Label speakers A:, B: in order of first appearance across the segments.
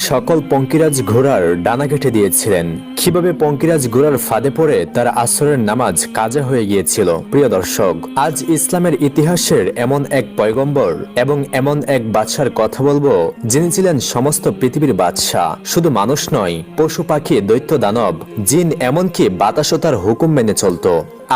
A: সকল পঙ্কিরাজ ঘোড়ার ডানা কেটে দিয়েছিলেন। কিভাবে পঙ্কিরাজ ঘোড়ার ফাঁদে পড়ে তার আসরের নামাজ কাজা হয়ে গিয়েছিল। প্রিয় দর্শক, আজ ইসলামের ইতিহাসের এমন এক পয়গম্বর এবং এমন এক বাদশার কথা বলবো, যিনি ছিলেন সমস্ত পৃথিবীর বাদশাহ। শুধু মানুষ নয়, পশু পাখি, দৈত্য দানব, জিন, এমনকি বাতাসও তার হুকুম মেনে চলত।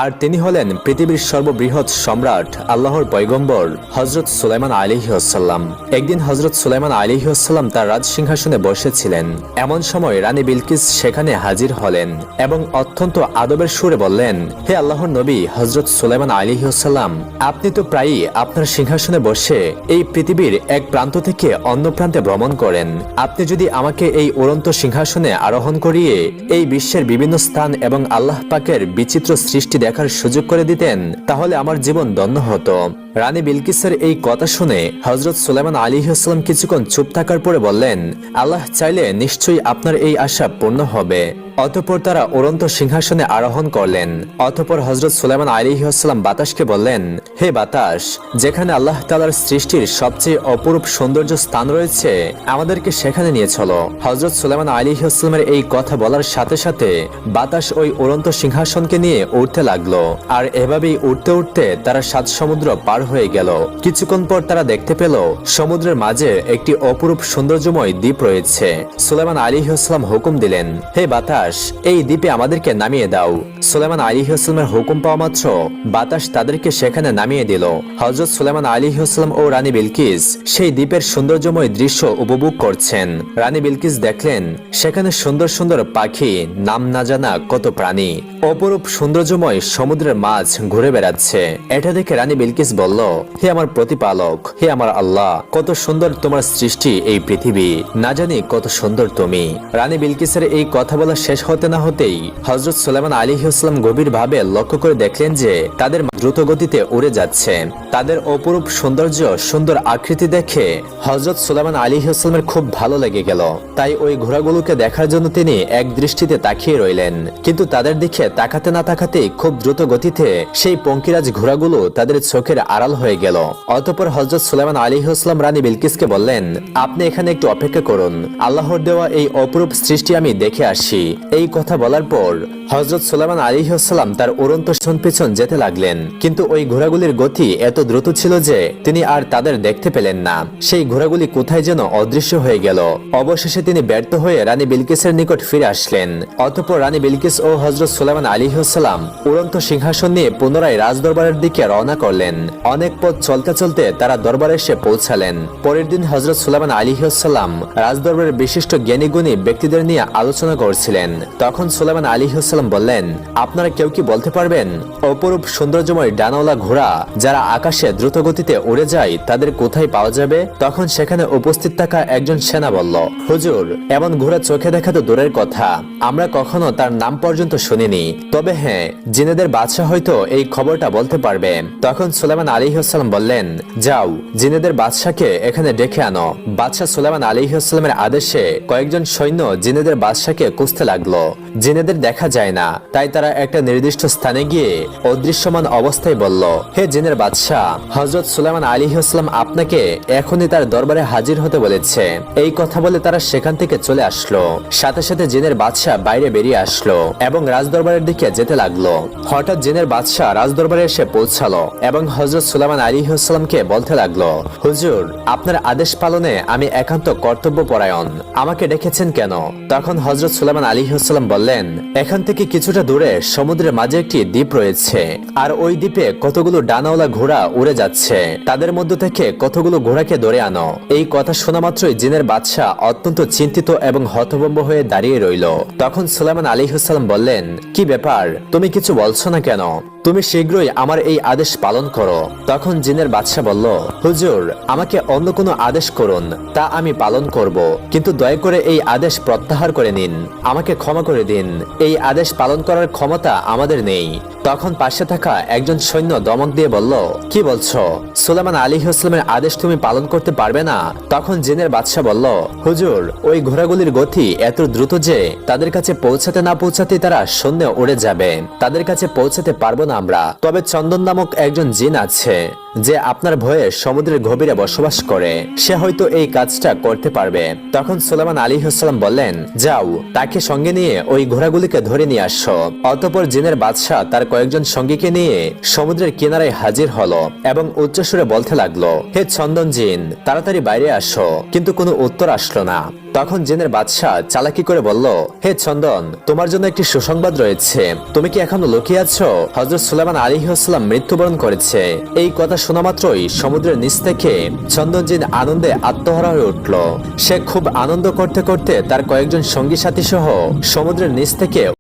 A: আর তিনি হলেন পৃথিবীর সর্ববৃহৎ সম্রাট, আল্লাহর পয়গম্বর হযরত সুলাইমান আলাইহিসসালাম। একদিন হযরত সুলাইমান আলাইহিসসালাম তার রাজসিংহাসনে বসেছিলেন। এমন সময় রানী বিলকিস সেখানে হাজির হলেন এবং অত্যন্ত আদবের সুরে বললেন, হে আল্লাহর নবী হযরত সুলাইমান আলাইহিসসালাম, আপনি তো প্রায়ই আপনার সিংহাসনে বসে এই পৃথিবীর এক প্রান্ত থেকে অন্য প্রান্তে ভ্রমণ করেন। আপনি যদি আমাকে এই উড়ন্ত সিংহাসনে আরোহণ করিয়ে এই বিশ্বের বিভিন্ন স্থান এবং আল্লাহ পাকের বিচিত্র সৃষ্টি দেখার সুযোগ করে দিতেন, তাহলে আমার জীবন ধন্য হতো। রানী বিলকিসের এই কথা শুনে হযরত সুলাইমান আলাইহিসসালাম কিছুক্ষণ চুপ থাকার পরে বললেন, আল্লাহ চাইলে নিশ্চয়ই আপনার এই আশা পূর্ণ হবে। অতঃপর তারা উড়ন্ত সিংহাসনে আরোহণ করলেন। অতঃপর হযরত সুলাইমান আলাইহিসসালাম বাতাসকে বললেন, হে বাতাস, যেখানে আল্লাহ তাআলার সৃষ্টির সবচেয়ে অপরূপ সৌন্দর্য স্থান রয়েছে, আমাদেরকে সেখানে নিয়ে চলো। হযরত সুলাইমান আলাইহিসসালামের এই কথা বলার সাথে সাথে বাতাস ওই উড়ন্ত সিংহাসনকে নিয়ে উড়তে লাগলো। আর এভাবেই উড়তে উড়তে তারা 7 সমুদ্র পার হয়ে গেল। কিছুক্ষণ পর তারা দেখতে পেল সমুদ্রের মাঝে একটি অপরূপ সৌন্দর্যময় দ্বীপ রয়েছে। সুলাইমান আলাইহিসসালাম হুকুম দিলেন, হে বাতাস, এই দ্বীপে আমাদেরকে নামিয়ে দাও। সুলাইমান আলাইহিসসালামের হুকুম পাওয়া মাত্র বাতাস তাদেরকে সেখানে নামিয়ে দিল। হযরত সুলাইমান আলাইহিসসালাম ও রানী বিলকিস সেই দ্বীপের সৌন্দর্যময় দৃশ্য উপভোগ করছেন। রানী বিলকিস দেখলেন সেখানে সুন্দর সুন্দর পাখি, নাম না জানা কত প্রাণী অপরূপ সৌন্দর্যময় সমুদ্রের মাছ ঘুরে বেড়াচ্ছে। এটা দেখে রানী বিলকিস বলল, হে আমার প্রতিপালক, হে আমার আল্লাহ, কত সুন্দর তোমার সৃষ্টি এই পৃথিবী, না জানি কত সুন্দর তুমি। রানী বিলকিসের এই কথা বলা শেষ হতে না হতেই হযরত সুলাইমান আলাইহিসসালাম গভীরভাবে লক্ষ্য করে দেখলেন যে তাদের দ্রুত গতিতে উড়ে যাচ্ছে। তাদের অপরূপ সৌন্দর্য, সুন্দর আকৃতি দেখে হযরত সুলাইমান আলাইহিসসালামের খুব ভালো লেগে গেল। তাই ওই ঘোড়াগুলোকে দেখার জন্য তিনি এক দৃষ্টিতে তাকিয়ে রইলেন। কিন্তু তাদের দিকে তাকাতে না তাকাতেই খুব দ্রুত গতিতে সেই পঙ্কিরাজ ঘোড়াগুলো তাদের চোখের আড়াল হয়ে গেল। অতঃপর হযরত সুলাইমান আলাইহিসসালাম রানী বিলকিসকে বললেন, আপনি এখানে একটু অপেক্ষা করুন, আল্লাহর দেওয়া এই অপরূপ সৃষ্টি আমি দেখে আসি। এই কথা বলার পর হযরত সুলাইমান আলাইহিসসালাম তার উড়ন্ত সিংহাসন পেছন যেতে লাগলেন। কিন্তু ওই ঘোড়াগুলির গতি এত দ্রুত ছিল যে তিনি আর তাদের দেখতে পেলেন না। সেই ঘোড়াগুলি কোথায় যেন অদৃশ্য হয়ে গেল। অবশেষে তিনি ব্যর্থ হয়ে রানী বিলকিসের নিকট ফিরে আসলেন। অতঃপর রানী বিলকিস ও হযরত সুলাইমান আলাইহিসসালাম উড়ন্ত সিংহাসন নিয়ে পুনরায় রাজদরবারের দিকে রওনা করলেন। অনেক পথ চলতে চলতে তারা দরবারে এসে পৌঁছালেন। পরের দিন হযরত সুলাইমান আলাইহিসসালাম রাজদরবারের বিশিষ্ট জ্ঞানী-গুণী ব্যক্তিদের নিয়ে আলোচনা করছিলেন। তখন সুলাইমান আলাইহিসসালাম বললেন, আপনারা কেউ কি বলতে পারবেন অপরূপ সৌন্দর্যময় ডানাওয়ালা ঘোড়া যারা আকাশে দ্রুত গতিতে উড়ে যায় তাদের কোথায় পাওয়া যাবে? তখন সেখানে উপস্থিত থাকা একজন সেনা বলল, হুজুর, এমন ঘোড়া চোখে দেখা তো দূরের কথা, আমরা কখনো তার নাম পর্যন্ত শুনিনি। তবে হ্যাঁ, জিনেদের বাদশা হয়তো এই খবরটা বলতে পারবে। তখন সুলাইমান আলাইহিসসালাম বললেন, যাও, জিনেদের বাদশাকে এখানে ডেকে আনো। বাদশা সুলাইমান আলাইহিসসালামের আদেশে কয়েকজন সৈন্য জিনেদের বাদশাকে খুঁজতে লাগলো। জিনেদের দেখা যায় না, তাই তারা একটা নির্দিষ্ট স্থানে গিয়ে অদৃশ্যমান অবস্থায় বলল, হে জিনের বাদশা, হযরত সুলাইমান আলাইহিসসালাম আপনাকে এখনই তার দরবারে হাজির হতে বলেছে। এই কথা বলে তারা সেখান থেকে চলে আসলো। সাথে সাথে জিনের বাদশা বাইরে বেরিয়ে আসলো এবং রাজদরবারের দিকে যেতে লাগলো। হঠাৎ জিনের বাদশা রাজদরবারে এসে পৌঁছালো এবং হযরত সুলাইমান আলাইহিসসালামকে বলতে লাগলো, হুজুর, আপনার আদেশ পালনে আমি একান্ত কর্তব্যপরায়ণ, আমাকে ডেকেছেন কেন? তখন হযরত সুলাইমান আলাইহিসসালাম বললেন, এখান থেকে কিছুটা দূরে সমুদ্রের মাঝে একটি দ্বীপ রয়েছে, আর ওই দ্বীপে কতগুলো ডানাওয়ালা ঘোড়া উড়ে যাচ্ছে, তাদের মধ্য থেকে কতগুলো ঘোড়াকে ধরে আনো। এই কথা শোনা মাত্রই জিনের বাদশা অত্যন্ত চিন্তিত এবং হতভম্ব হয়ে দাঁড়িয়ে রইল। তখন সুলাইমান আলাইহিসসালাম বললেন, কি ব্যাপার, তুমি কিছু বলছো না কেন? তুমি শীঘ্রই আমার এই আদেশ পালন করো। তখন জিনের বাদশা বলল, হুজুর, আমাকে অন্য কোনো আদেশ করুন, তা আমি পালন করব, কিন্তু দয়া করে এই আদেশ প্রত্যাহার করে নিন, আমাকে ক্ষমা করে দিন, এই আদেশ পালন করার ক্ষমতা আমাদের নেই। তখন পাশে থাকা একজন সৈন্য দমক দিয়ে বলল, কি বলছো? সুলাইমান আলাইহিসসালামের আদেশ তুমি পালন করতে পারবে না? তখন জিনের বাদশা বলল, হুজুর, ওই ঘোড়াগুলির গতি এত দ্রুত যে তাদের কাছে পৌঁছাতে না পৌঁছাতে তারা শূন্যে উড়ে যাবে, তাদের কাছে পৌঁছাতে পারবো না আমরা, তবে চন্দন নামক একজন জিন আছে যে আপনার ভয়ে সমুদ্রের গভীরে বসবাস করে, সে হয়তো এই কাজটা করতে পারবে। তখন সুলাইমান আলাইহিসসালাম বললেন, যাও তাকে সঙ্গে নিয়ে ওই ঘোড়াগুলিকে ধরে নিয়ে আসো। অতঃপর জিনের বাদশাহ তার কয়েকজন সঙ্গীকে নিয়ে সমুদ্রের কিনারায় হাজির হলো এবং উচ্চস্বরে বলতে লাগলো, হে চন্দন জিন, তাড়াতাড়ি বাইরে আসো। কিন্তু কোনো উত্তর আসলো না। তখন জিনের বাদশাহ চালাকি করে বলল, হে চন্দন, তোমার জন্য একটি সুসংবাদ রয়েছে। তুমি কি এখনো লুকিয়ে আছো? হযরত সুলাইমান আলাইহিসসালাম মৃত্যুবরণ করেছে। এই কথা শোনা মাত্রই সমুদ্রের নিচ থেকে চন্দন জিন আনন্দে আত্মহারা হয়ে উঠল। সে খুব আনন্দ করতে করতে তার কয়েকজন সঙ্গী সাথী সহ সমুদ্রের নিচ থেকে